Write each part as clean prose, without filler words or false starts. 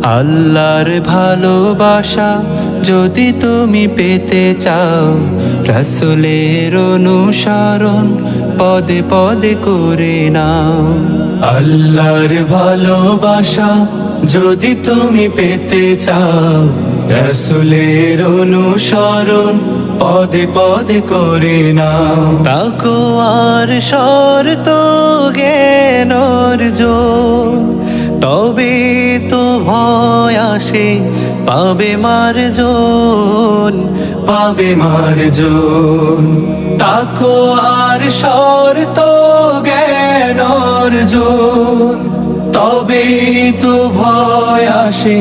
আল্লাহর ভালোবাসা যদি তুমি পেতে চাও, রাসূলের অনুসরণ পদে পদে করে নাও। আল্লাহর ভালোবাসা যদি তুমি পেতে চাও, রাসূলের অনুসরণ পদে পদে করে নাও। তাকওয়ার শর্ত জ্ঞান অর্জন, তবে তো ভয় আসে পাবে মার্জন, পাবে মার্জন। তাকওয়ার শর্ত জ্ঞান অর্জন, তবে তো ভয় আসে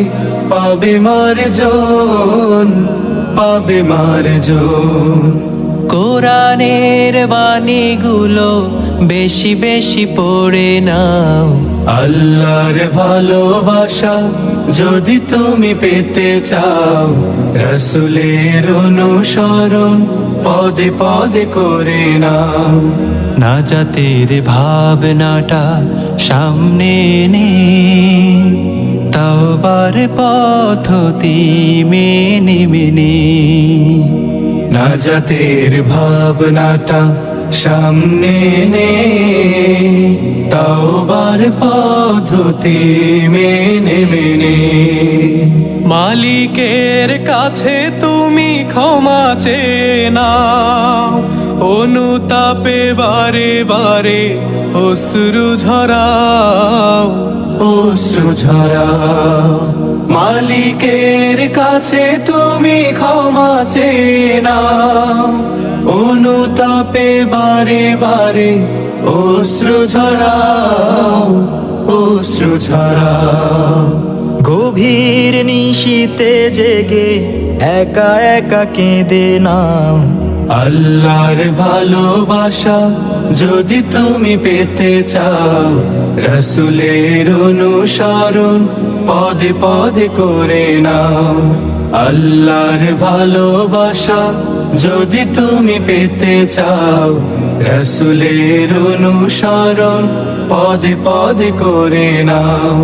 পাবে মার্জন, পাবে মার্জন। কোরআনের বাণীগুলো বেশি বেশি পড়ে নাও। আল্লাহর ভালোবাসা যদি তুমি পেতে চাও, রাসূলের অনুসরণ পদে পদে করে নাও। নাজাতের ভাবনাটা সামনে নে, তাওবার পদ্ধতি মেনে মেনে। নাজাতের ভাবনাটা সামনে নে, তাওবার পদ্ধতি মেনে মেনে। মালিকের কাছে তুমি ক্ষমা চেয়ে নাও, অনুতাপে বারে বারে অশ্রু ঝরাও, অশ্রু ঝরাও। মালিকের কাছে তুমি ক্ষমা চেয়ে নাও, অনুতাপে বারে বারে অশ্রু ঝরাও, অশ্রু ঝরাও। গভীর নিশীতে জেগে একা একা কেঁদে নাও। আল্লাহর ভালোবাসা যদি তুমি পেতে চাও, রাসূলের অনুসরণ পদে পদে করে নাও। আল্লাহর ভালোবাসা যদি তুমি পেতে চাও, রাসূলের অনুসরণ পদে পদে করে নাও।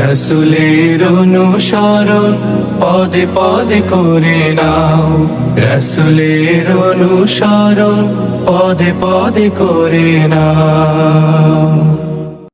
রাসূলের অনুসরণ পদে পদে করে নাও। রাসূলের অনুসরণ পদে পদে করে নাও।